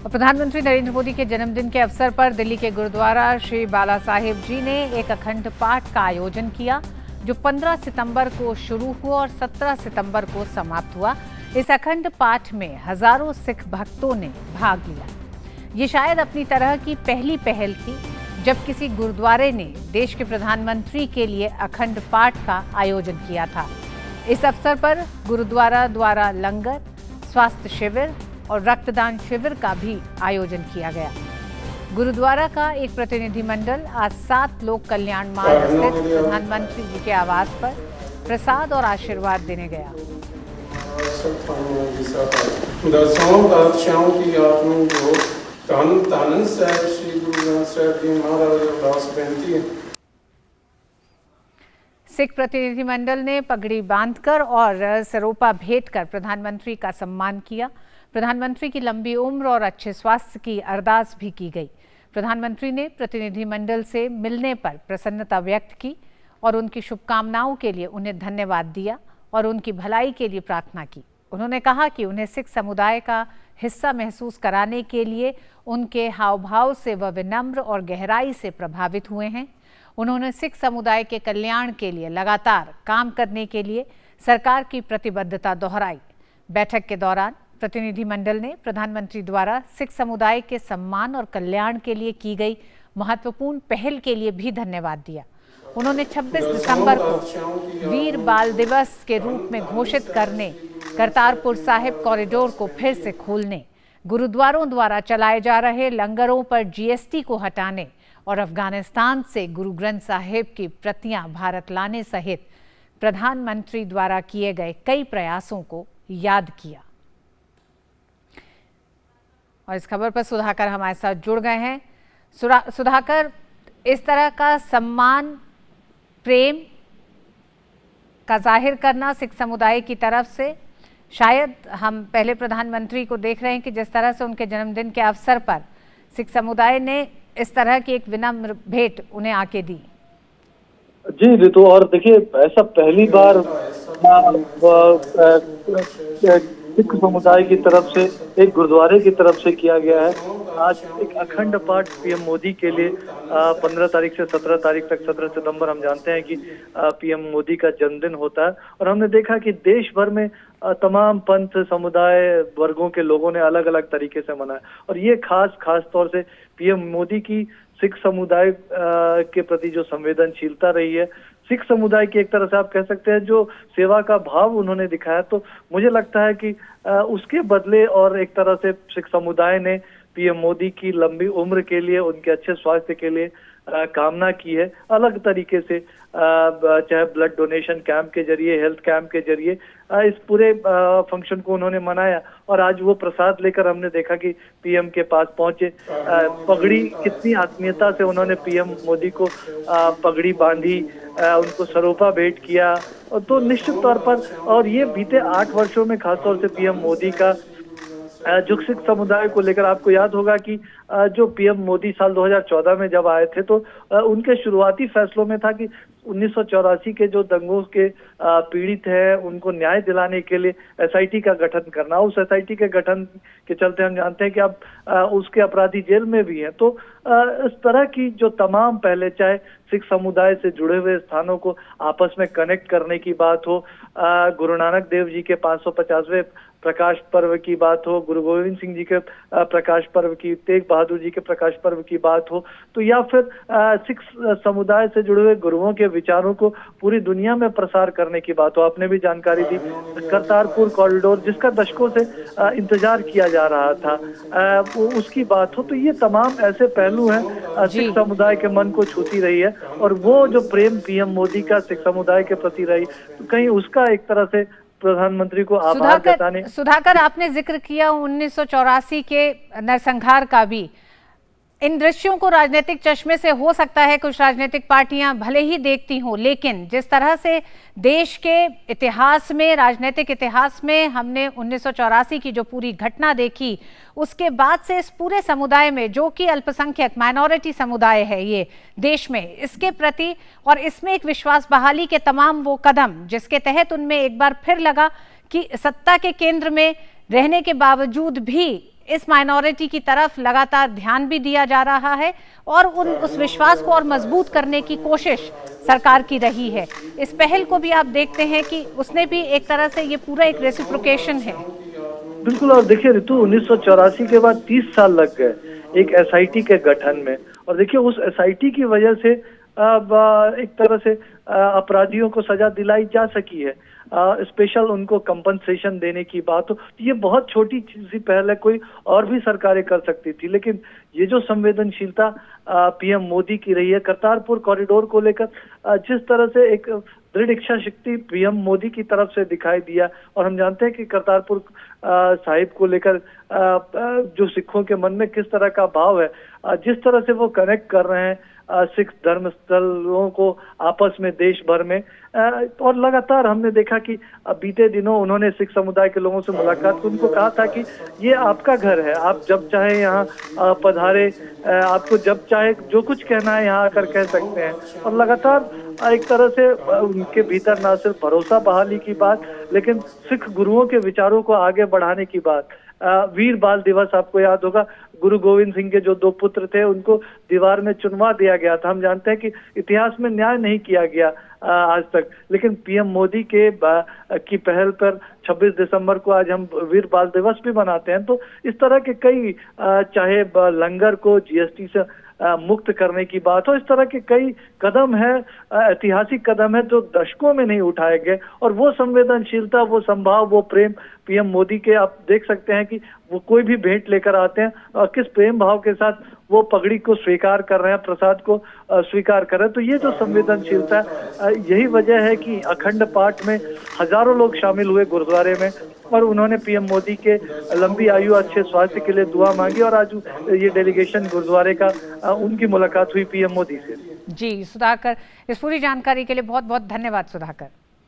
प्रधानमंत्री नरेंद्र मोदी के जन्मदिन के अवसर पर दिल्ली के गुरुद्वारा श्री बाला साहिब जी ने एक अखंड पाठ का आयोजन किया, जो 15 सितंबर को शुरू हुआ और 17 सितंबर को समाप्त हुआ। इस अखंड पाठ में हजारों सिख भक्तों ने भाग लिया। ये शायद अपनी तरह की पहली पहल थी जब किसी गुरुद्वारे ने देश के प्रधानमंत्री के लिए अखंड पाठ का आयोजन किया था। इस अवसर पर गुरुद्वारा द्वारा लंगर, स्वास्थ्य शिविर और रक्तदान शिविर का भी आयोजन किया गया। गुरुद्वारा का एक प्रतिनिधिमंडल आज 7 लोक कल्याण मार्ग स्थित प्रधानमंत्री जी के आवास पर प्रसाद और आशीर्वाद देने गया। सिख प्रतिनिधिमंडल ने पगड़ी बांधकर और सरोपा भेंट कर प्रधानमंत्री का सम्मान किया। प्रधानमंत्री की लंबी उम्र और अच्छे स्वास्थ्य की अरदास भी की गई। प्रधानमंत्री ने प्रतिनिधिमंडल से मिलने पर प्रसन्नता व्यक्त की और उनकी शुभकामनाओं के लिए उन्हें धन्यवाद दिया और उनकी भलाई के लिए प्रार्थना की। उन्होंने कहा कि उन्हें सिख समुदाय का हिस्सा महसूस कराने के लिए उनके हाव भाव से वह विनम्र और गहराई से प्रभावित हुए हैं। उन्होंने सिख समुदाय के कल्याण के लिए लगातार काम करने के लिए सरकार की प्रतिबद्धता दोहराई। बैठक के दौरान प्रतिनिधिमंडल ने प्रधानमंत्री द्वारा सिख समुदाय के सम्मान और कल्याण के लिए की गई महत्वपूर्ण पहल के लिए भी धन्यवाद दिया। उन्होंने 26 दिसंबर को वीर बाल दिवस के रूप में घोषित करने, करतारपुर साहिब कॉरिडोर को फिर से खोलने, गुरुद्वारों द्वारा चलाए जा रहे लंगरों पर जीएसटी को हटाने और अफगानिस्तान से गुरु ग्रंथ साहिब की प्रतियां भारत लाने सहित प्रधानमंत्री द्वारा किए गए कई प्रयासों को याद किया। और इस खबर पर सुधाकर हमारे साथ जुड़ गए हैं। सुधाकर, इस तरह का सम्मान, प्रेम का जाहिर करना सिख समुदाय की तरफ से, शायद हम पहले प्रधानमंत्री को देख रहे हैं कि जिस तरह से उनके जन्मदिन के अवसर पर सिख समुदाय ने इस तरह की एक विनम्र भेंट उन्हें आके दी। जी ऋतु, और देखिए ऐसा पहली बार सिख समुदाय की तरफ से एक गुरुद्वारे की तरफ से किया गया है। आज एक अखंड पाठ पीएम मोदी के लिए 15 तारीख से 17 तारीख तक, 17 सितंबर हम जानते हैं कि पीएम मोदी का जन्मदिन होता है। और हमने देखा कि देश भर में तमाम पंथ, समुदाय, वर्गों के लोगों ने अलग अलग तरीके से मनाया। और ये खास तौर से पीएम मोदी की सिख समुदाय के प्रति जो संवेदनशीलता रही है, सिख समुदाय की एक तरह से आप कह सकते हैं जो सेवा का भाव उन्होंने दिखाया, तो मुझे लगता है कि उसके बदले और एक तरह से सिख समुदाय ने पीएम मोदी की लंबी उम्र के लिए, उनके अच्छे स्वास्थ्य के लिए कामना की है। अलग तरीके से चाहे ब्लड डोनेशन कैंप के जरिए, हेल्थ कैंप के जरिए इस पूरे फंक्शन को उन्होंने मनाया। और आज वो प्रसाद लेकर हमने देखा कि पीएम के पास पहुंचे, पगड़ी कितनी आत्मीयता से उन्होंने पीएम मोदी को पगड़ी बांधी, उनको सरोपा भेंट किया। तो निश्चित तौर पर, और ये बीते 8 वर्षों में खासतौर से पीएम मोदी का जो सिख समुदाय को लेकर, आपको याद होगा कि जो पीएम मोदी साल 2014 में जब आए थे तो उनके शुरुआती फैसलों में था कि 1984 के जो दंगों के पीड़ित हैं उनको न्याय दिलाने के लिए एसआईटी का गठन करना। उस एसआईटी के गठन के चलते हम जानते हैं कि अब उसके अपराधी जेल में भी हैं। तो इस तरह की जो तमाम पहले, चाहे सिख समुदाय से जुड़े हुए स्थानों को आपस में कनेक्ट करने की बात हो, गुरु नानक देव जी के 550वें प्रकाश पर्व की बात हो, गुरु गोविंद सिंह जी के प्रकाश पर्व की, तेग बहादुर जी के प्रकाश पर्व की बात हो, तो या फिर सिख समुदाय से जुड़े हुए गुरुओं के विचारों को पूरी दुनिया में प्रसार करने की बात हो। आपने भी जानकारी दी करतारपुर कॉरिडोर, जिसका दशकों से इंतजार किया जा रहा था, उसकी बात हो। तो ये तमाम ऐसे पहलू हैं सिख समुदाय के मन को छूती रही है। और वो जो प्रेम पीएम मोदी का सिख समुदाय के प्रति रही, तो कहीं उसका एक तरह से प्रधानमंत्री को आभार जताने। सुधाकर, आपने जिक्र किया 1984 के नरसंहार का भी। इन दृश्यों को राजनीतिक चश्मे से हो सकता है कुछ राजनीतिक पार्टियां भले ही देखती हों, लेकिन जिस तरह से देश के इतिहास में, राजनीतिक इतिहास में हमने 1984 की जो पूरी घटना देखी, उसके बाद से इस पूरे समुदाय में, जो कि अल्पसंख्यक माइनॉरिटी समुदाय है ये देश में, इसके प्रति और इसमें एक विश्वास बहाली के तमाम वो कदम जिसके तहत उनमें एक बार फिर लगा कि सत्ता के केंद्र में रहने के बावजूद भी इस माइनॉरिटी की तरफ लगातार ध्यान भी दिया जा रहा है और उस विश्वास को और मजबूत करने की कोशिश सरकार की रही है। इस पहल को भी आप देखते हैं कि उसने भी एक तरह से ये पूरा एक रेसिप्रोकेशन है। बिल्कुल। और देखिए ऋतु, 1984 के बाद 30 साल लग गए एक एसआईटी के गठन में, और देखिए उस एसआईटी की वजह से अब एक तरह से अपराधियों को सजा दिलाई जा सकी है। स्पेशल उनको कंपनसेशन देने की बात हो, ये बहुत छोटी सी पहल है, कोई और भी सरकारें कर सकती थी। लेकिन ये जो संवेदनशीलता पीएम मोदी की रही है करतारपुर कॉरिडोर को लेकर, जिस तरह से एक दृढ़ इच्छा शक्ति पीएम मोदी की तरफ से दिखाई दिया, और हम जानते हैं कि करतारपुर साहिब को लेकर जो सिखों के मन में किस तरह का भाव है, जिस तरह से वो कनेक्ट कर रहे हैं सिख धर्म स्थलों को आपस में देश भर में, और लगातार हमने देखा कि बीते दिनों उन्होंने सिख समुदाय के लोगों से मुलाकात की, उनको कहा था कि ये आपका घर है, आप जब चाहे यहाँ पधारे, आपको जब चाहे जो कुछ कहना है यहाँ आकर कह सकते हैं। और लगातार एक तरह से उनके भीतर ना सिर्फ भरोसा बहाली की बात, लेकिन सिख गुरुओं के विचारों को आगे बढ़ाने की बात। वीर बाल दिवस आपको याद होगा, गुरु गोविंद सिंह के जो 2 पुत्र थे उनको दीवार में चुनवा दिया गया था। हम जानते हैं कि इतिहास में न्याय नहीं किया गया आज तक, लेकिन पीएम मोदी की पहल पर 26 दिसंबर को आज हम वीर बाल दिवस भी मनाते हैं। तो इस तरह के कई, चाहे लंगर को जीएसटी से मुक्त करने की बात हो, इस तरह के कई कदम है, ऐतिहासिक कदम है जो दशकों में नहीं उठाए गए। और वो संवेदनशीलता, वो संभाव, वो प्रेम पीएम मोदी के आप देख सकते हैं कि वो कोई भी भेंट लेकर आते हैं और किस प्रेम भाव के साथ वो पगड़ी को स्वीकार कर रहे हैं, प्रसाद को स्वीकार कर रहे हैं। तो ये जो संवेदनशीलता, यही वजह है कि अखंड पाठ में हजारों लोग शामिल हुए गुरुद्वारे में, और उन्होंने पीएम मोदी के लंबी आयु, अच्छे स्वास्थ्य के लिए दुआ मांगी। और आज ये डेलीगेशन गुरुद्वारे का, उनकी मुलाकात हुई पीएम मोदी से। जी सुधाकर, इस पूरी जानकारी के लिए बहुत बहुत धन्यवाद सुधाकर।